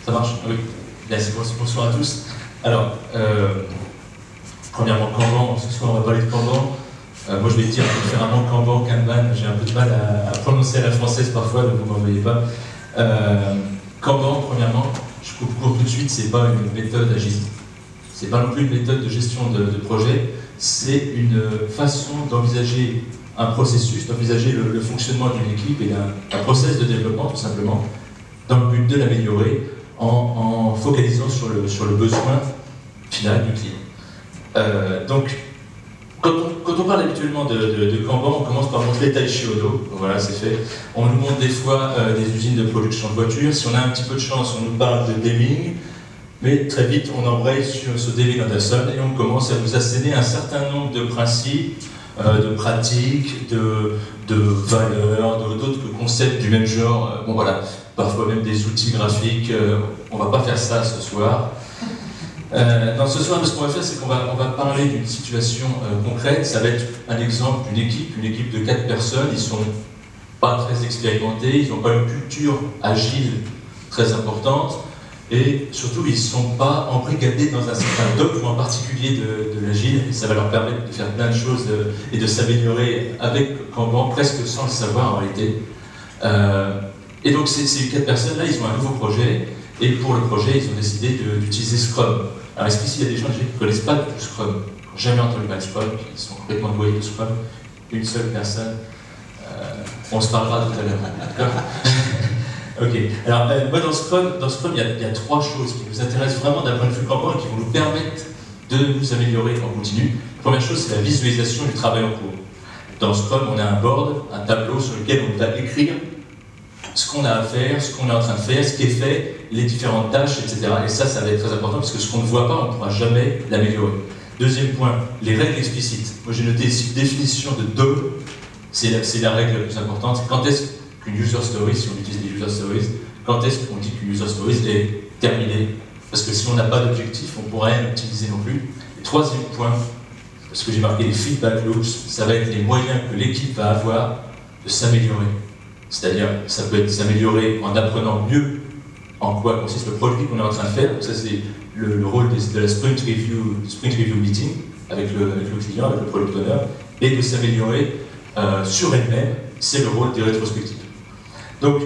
Ça marche? Oui. Bien, bonsoir à tous. Alors, premièrement, Kanban, ce soir on va parler de Kanban. Moi je vais dire différemment Kanban, Kanban, j'ai un peu de mal à prononcer à la française parfois, donc vous ne m'en voyez pas. Kanban, premièrement, je coupe court tout de suite, c'est pas une méthode agile. C'est pas non plus une méthode de gestion de projet, c'est une façon d'envisager un processus, d'envisager le fonctionnement d'une équipe et d'un process de développement tout simplement, dans le but de l'améliorer en focalisant sur le besoin final du client. Donc, quand on parle habituellement de Kanban, on commence par montrer Taichi Odo. Voilà, c'est fait. On nous montre des fois des usines de production de voitures. Si on a un petit peu de chance, on nous parle de Deming. Mais très vite, on embraye sur ce David Anderson et on commence à nous asséner un certain nombre de principes, de pratiques, de valeurs, d'autres concepts du même genre. Bon voilà, parfois même des outils graphiques. On va pas faire ça ce soir. Non, ce soir, ce qu'on va faire, c'est qu'on va parler d'une situation concrète. Ça va être un exemple d'une équipe de 4 personnes. Ils sont pas très expérimentés, ils n'ont pas une culture agile très importante. Et surtout, ils ne sont pas embrigadés dans un certain dogme en particulier de l'agile, et ça va leur permettre de faire plein de choses et de s'améliorer avec Kanban, presque sans le savoir en réalité. Et donc ces 4 personnes-là, ils ont un nouveau projet, et pour le projet, ils ont décidé d'utiliser Scrum. Alors est-ce qu'ici, il y a des gens qui ne connaissent pas du tout Scrum, qui n'ont jamais entendu parler de Scrum, qui sont complètement doués de Scrum? Une seule personne. On se parlera tout à l'heure, d'accord? Ok, alors moi dans Scrum, il y a 3 choses qui nous intéressent vraiment d'un point de vue Kanban et qui vont nous permettre de nous améliorer en continu. La première chose, c'est la visualisation du travail en cours. Dans Scrum, on a un board, un tableau sur lequel on va écrire ce qu'on a à faire, ce qu'on est en train de faire, ce qui est fait, les différentes tâches, etc. Et ça va être très important parce que ce qu'on ne voit pas, on ne pourra jamais l'améliorer. Deuxième point, les règles explicites. Moi j'ai noté ici définition de DOM, c'est la règle la plus importante. Quand est-ce qu'une user story, si on utilise des user stories, quand est-ce qu'on dit qu'une user story est terminée? Parce que si on n'a pas d'objectif, on ne pourra rien utiliser non plus. Et troisième point, parce que j'ai marqué les feedback loops, ça va être les moyens que l'équipe va avoir de s'améliorer. C'est-à-dire, ça peut être s'améliorer en apprenant mieux en quoi consiste le produit qu'on est en train de faire. Donc ça, c'est le rôle de la sprint review meeting avec le client, avec le product owner, et de s'améliorer sur elle-même. C'est le rôle des rétrospectives. Donc,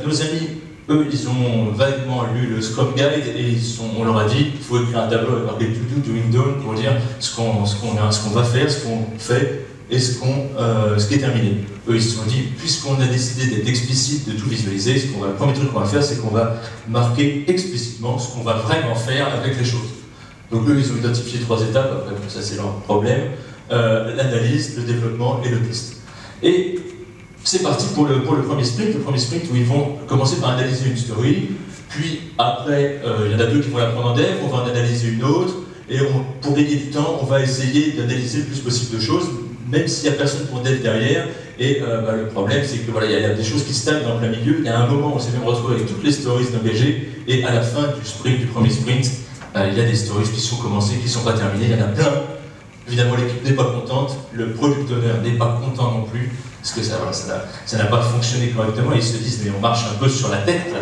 nos amis, eux, ils ont vaguement lu le Scrum Guide et on leur a dit qu'il faut écrire un tableau avec marqué to do, doing, done pour dire ce qu'on va faire, ce qu'on fait et ce qui est terminé. Eux, ils se sont dit, puisqu'on a décidé d'être explicite, de tout visualiser, le premier truc qu'on va faire, c'est qu'on va marquer explicitement ce qu'on va vraiment faire avec les choses. Donc, eux, ils ont identifié 3 étapes, après, ça c'est leur problème, l'analyse, le développement et le test. Et c'est parti pour le premier sprint où ils vont commencer par analyser une story, puis après, il y en a 2 qui vont la prendre en dev, on va en analyser une autre, et pour gagner du temps, on va essayer d'analyser le plus possible de choses, même s'il n'y a personne pour dev derrière, et le problème c'est que voilà, il y a des choses qui stagnent dans plein milieu, il y a un moment où on s'est même retrouvé avec toutes les stories engagées, et à la fin du premier sprint, il y a des stories qui sont commencées, qui ne sont pas terminées, il y en a plein. Évidemment, l'équipe n'est pas contente, le product owner n'est pas content non plus, parce que ça n'a pas fonctionné correctement, ils se disent, mais on marche un peu sur la tête, là.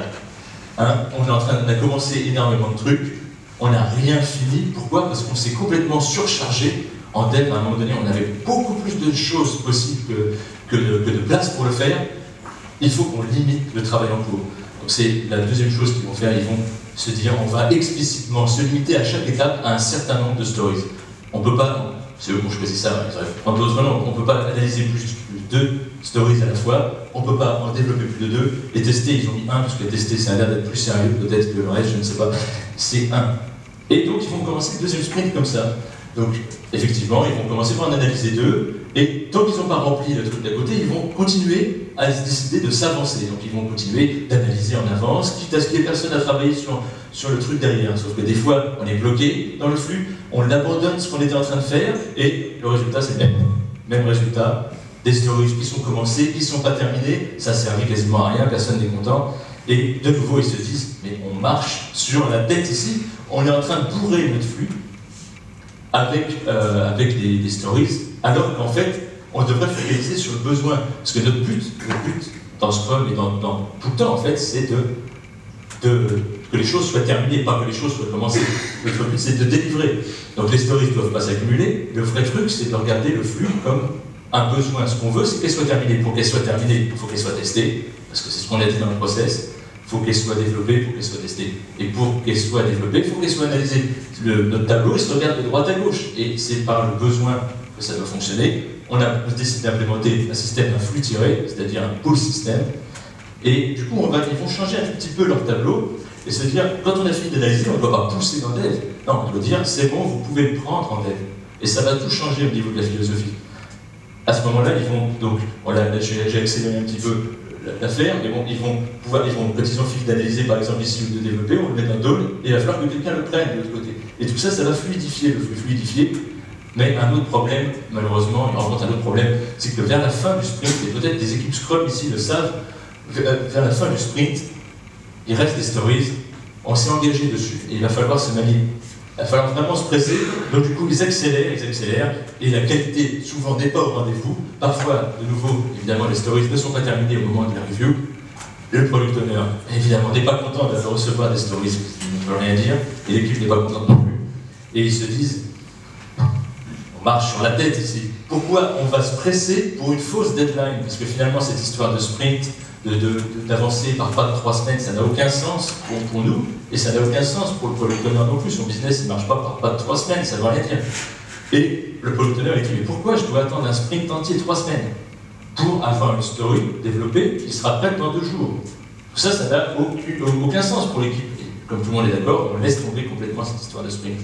Hein, on a commencé énormément de trucs, on n'a rien fini. Pourquoi? Parce qu'on s'est complètement surchargé en dev. À un moment donné, on avait beaucoup plus de choses possibles que de place pour le faire. Il faut qu'on limite le travail en cours. Donc c'est la deuxième chose qu'ils vont faire, ils vont se dire, on va explicitement se limiter à chaque étape à un certain nombre de stories. On peut pas, c'est eux qui ont choisi ça, ils auraient pu prendre d'autres noms, on ne peut pas analyser plus de 2 stories à la fois, on ne peut pas en développer plus de 2, et tester, ils ont mis 1, parce que tester, ça a l'air d'être plus sérieux peut-être que le reste, je ne sais pas, c'est 1. Et donc ils vont commencer le deuxième sprint comme ça. Donc effectivement, ils vont commencer par en analyser 2, et tant qu'ils n'ont pas rempli le truc d'à côté, ils vont continuer à décider de s'avancer. Donc ils vont continuer d'analyser en avance, quitte à ce qu'il n'y ait personne à travailler sur le truc derrière. Sauf que des fois, on est bloqué dans le flux, on abandonne ce qu'on était en train de faire, et le résultat c'est le même. Même résultat, des stories qui sont commencées, qui ne sont pas terminées, ça ne servait quasiment à rien, personne n'est content. Et de nouveau, ils se disent, mais on marche sur la tête ici, on est en train de bourrer notre flux avec des stories, alors qu'en fait, on devrait focaliser sur le besoin. Parce que notre but dans Scrum et dans tout le temps, en fait, c'est que les choses soient terminées, pas que les choses soient commencées. Le but, c'est de délivrer. Donc les stories ne doivent pas s'accumuler. Le vrai truc, c'est de regarder le flux comme un besoin. Ce qu'on veut, c'est qu'elle soit terminée. Pour qu'elle soit terminée, il faut qu'elle soit testée, parce que c'est ce qu'on a dit dans le process. Il faut qu'elle soit développée, il faut qu'elle soit testée. Et pour qu'elle soit développée, il faut qu'elle soit analysée. Notre tableau, il se regarde de droite à gauche. Et c'est par le besoin que ça doit fonctionner. On a décidé d'implémenter un système, un flux tiré, c'est-à-dire un pull system. Et du coup, ils vont changer un tout petit peu leur tableau. Et c'est-à-dire, quand on a fini d'analyser, on ne doit pas pousser dans dev. Non, on doit dire, c'est bon, vous pouvez le prendre en dev. Et ça va tout changer au niveau de la philosophie. À ce moment-là, ils vont, donc, voilà, j'ai accéléré un petit peu l'affaire, mais bon, ils vont, quand ils ont fini d'analyser, par exemple, ici, ou de développer, on le met dans Dole, et il va falloir que quelqu'un le prenne de l'autre côté. Et tout ça, ça va fluidifier, le flux fluidifié. Mais un autre problème, malheureusement, il rencontre un autre problème, c'est que vers la fin du sprint, et peut-être des équipes Scrum ici le savent, vers la fin du sprint, il reste des stories, on s'est engagé dessus, et il va falloir se manier. Il va falloir vraiment se presser, donc du coup ils accélèrent, et la qualité souvent n'est pas au rendez-vous. Parfois, de nouveau, évidemment, les stories ne sont pas terminées au moment de la review. Le product owner, évidemment, n'est pas content de recevoir des stories, il ne veut rien dire, et l'équipe n'est pas contente non plus. Et ils se disent, on marche sur la tête ici. Pourquoi on va se presser pour une fausse deadline? Parce que finalement, cette histoire de sprint, d'avancer par pas de 3 semaines, ça n'a aucun sens pour nous, et ça n'a aucun sens pour le product owner non plus. Son business ne marche pas par pas de 3 semaines, ça ne veut rien dire. Et le product owner dit, mais pourquoi je dois attendre un sprint entier de 3 semaines pour avoir une story développée qui sera prête dans 2 jours? Ça n'a aucun sens pour l'équipe. Comme tout le monde est d'accord, on laisse tomber complètement cette histoire de sprint.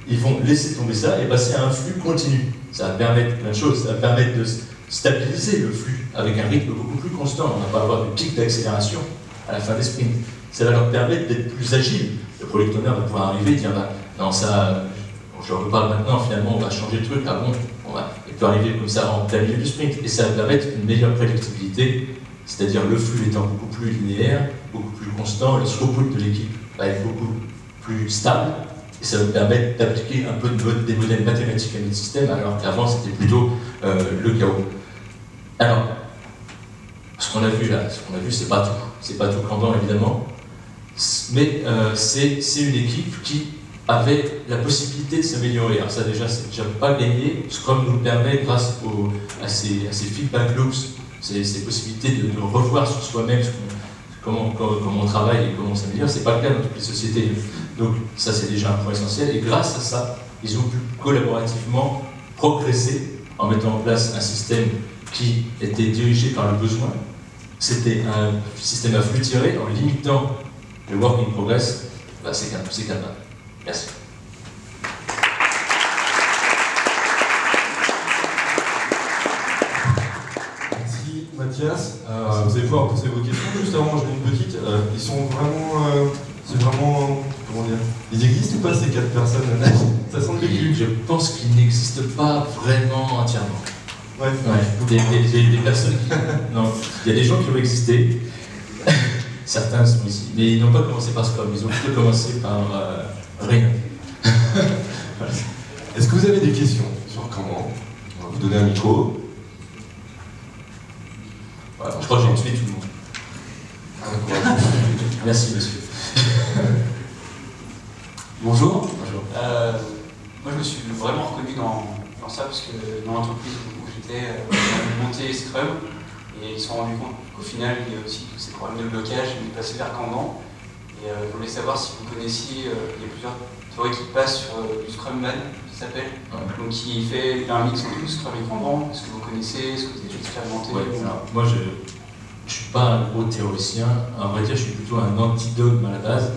Ils vont laisser tomber ça et passer à un flux continu. Ça va permettre plein de choses, ça va permettre de stabiliser le flux avec un rythme beaucoup plus constant. On ne va pas avoir de pic d'accélération à la fin des sprints. Ça va leur permettre d'être plus agiles. Le product owner va pouvoir arriver et dire bah, non, ça, je leur reparle maintenant, finalement, on va changer le truc. Ah bon, il peut arriver comme ça en plein milieu du sprint. Et ça va permettre une meilleure prédictibilité, c'est-à-dire le flux étant beaucoup plus linéaire, beaucoup plus constant, le throughput de l'équipe va être beaucoup plus stable. Et ça va permettre d'appliquer un peu des modèles mathématiques à notre système, alors qu'avant c'était plutôt le chaos. Alors, ce qu'on a vu là, c'est pas tout. C'est pas tout Kanban évidemment, mais c'est une équipe qui avait la possibilité de s'améliorer. Alors ça déjà, c'est déjà pas gagné. Scrum nous permet, grâce à ces feedback loops, ces possibilités de revoir sur soi-même comment on travaille et comment on s'améliore. C'est pas le cas dans toutes les sociétés. Donc ça c'est déjà un point essentiel, et grâce à ça, ils ont pu collaborativement progresser en mettant en place un système qui était dirigé par le besoin. C'était un système à flux tiré en limitant le work in progress. Bah, c'est capable. Merci. Merci Mathias. Vous allez pouvoir poser vos questions. Juste avant, moi je mets une petite. Ils sont vraiment... c'est vraiment... Comment dire? Ils existent ou pas ces 4 personnes? Ça semble vécu. Je pense qu'ils n'existent pas vraiment entièrement. Ouais. Des personnes qui... Non, il y a des gens qui ont existé. Certains sont ici. Mais ils n'ont pas commencé par Scrum, ils ont plutôt commencé par rien. Voilà. Est-ce que vous avez des questions sur comment? On va vous donner un micro. Voilà, je crois que j'ai tué tout le monde. Merci monsieur. Bonjour. Bonjour. Moi je me suis vraiment reconnu dans ça parce que dans l'entreprise où j'étais, on a monté Scrum et ils se sont rendus compte qu'au final il y a aussi tous ces problèmes de blocage, ils sont passés vers Kanban. Et je voulais savoir si vous connaissiez, il y a plusieurs théories qui passent sur du Scrumban, qui s'appelle, donc qui fait un mix entre Scrum et Kanban. Est-ce que vous connaissez, est-ce que vous avez déjà expérimenté? Moi je ne suis pas un gros théoricien, à vrai dire je suis plutôt un anti-dogme à la base.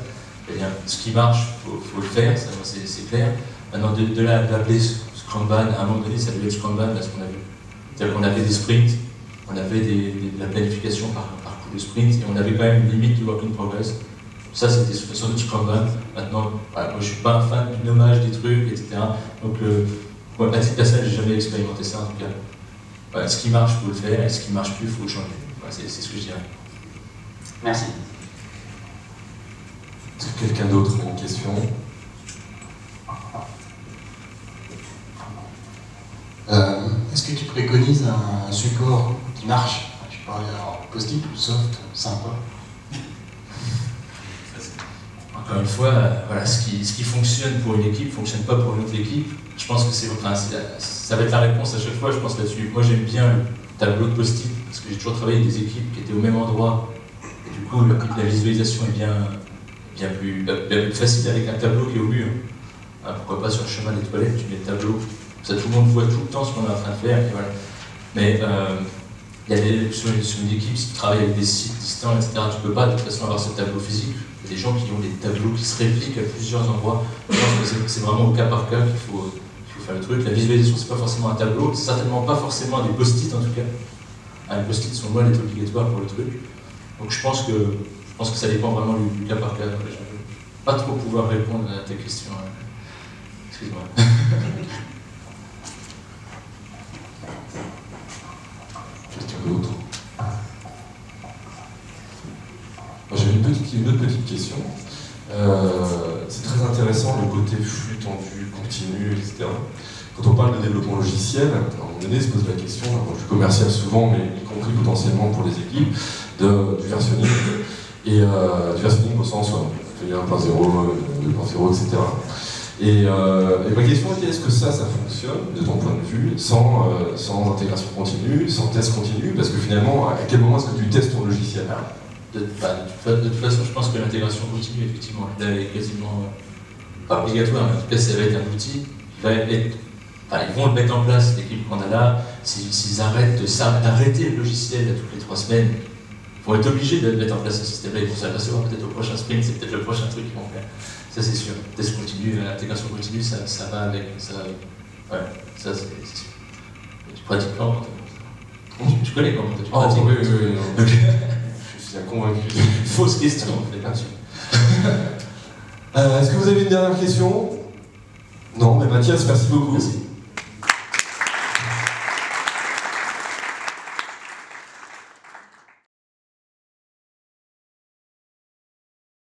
C'est-à-dire, ce qui marche, il faut le faire, c'est clair. Maintenant, de là à l'appeler Scrumban, à un moment donné, ça devait être Scrumban parce qu'on a vu. C'est-à-dire qu'on avait des sprints, on avait de la planification par coup de sprint, et on avait quand même une limite du work in progress. Ça, c'était sans doute Scrumban. Maintenant, voilà, moi, je ne suis pas un fan du nommage des trucs, etc. Donc, à titre personnel, je n'ai jamais expérimenté ça, en tout cas. Voilà, ce qui marche, il faut le faire, et ce qui ne marche plus, il faut le changer. Voilà, c'est ce que je dirais. Merci. Est-ce que quelqu'un d'autre a une question? Est-ce que tu préconises un support qui marche? Tu parlais alors post-it ou soft, sympa? encore une fois, voilà, ce qui fonctionne pour une équipe ne fonctionne pas pour une autre équipe. Je pense que ça va être la réponse à chaque fois, je pense là-dessus. Moi j'aime bien le tableau de post-it, parce que j'ai toujours travaillé avec des équipes qui étaient au même endroit. Et du coup, la visualisation est bien plus facile avec un tableau qui est au mur. Hein, pourquoi pas sur le chemin des toilettes, tu mets le tableau. Ça, tout le monde voit tout le temps ce qu'on est en train de faire. Et voilà. Mais sur une équipe, si tu travailles avec des sites distants, etc., tu ne peux pas de toute façon avoir ce tableau physique. Il y a des gens qui ont des tableaux qui se répliquent à plusieurs endroits. Je pense que c'est vraiment au cas par cas qu'il faut faire le truc. La visualisation, c'est pas forcément un tableau, c'est certainement pas forcément des post-it en tout cas. Les post-it sont loin d'être obligatoires pour le truc. Donc je pense que ça dépend vraiment du cas par cas. Je ne vais pas trop pouvoir répondre à tes questions. Excuse-moi. Question d'autres. J'ai une autre petite question. C'est très intéressant le côté flux tendu, continu, etc. Quand on parle de développement logiciel, à un moment donné, se pose la question, moi je suis commercial souvent, mais y compris potentiellement pour les équipes, du versionning. Et du versionning au sens 1.0, 2.0, etc. Et ma question était, est-ce que ça fonctionne, de ton point de vue, sans intégration continue, sans test continu? Parce que finalement, à quel moment est-ce que tu testes ton logiciel? De toute façon, je pense que l'intégration continue, effectivement, là, est quasiment pas obligatoire, mais en tout cas, ça va être un outil qui va être. Ils vont le mettre en place, l'équipe qu'on a là. S'ils arrêtent d'arrêter le logiciel toutes les 3 semaines, ils vont être obligés de mettre en place ce système-là. Ils vont s'apercevoir peut-être au prochain sprint, c'est peut-être le prochain truc qu'ils vont faire. Ça, c'est sûr. Test continu, l'intégration continue, ça va avec. Ça c'est sûr. Tu pratiques quand tu connais quand tu pratiques? Oui. Donc, je suis convaincu. Fausse question, en fait, bien sûr. Est-ce que vous avez une dernière question? Non, mais Mathias, merci beaucoup. Merci.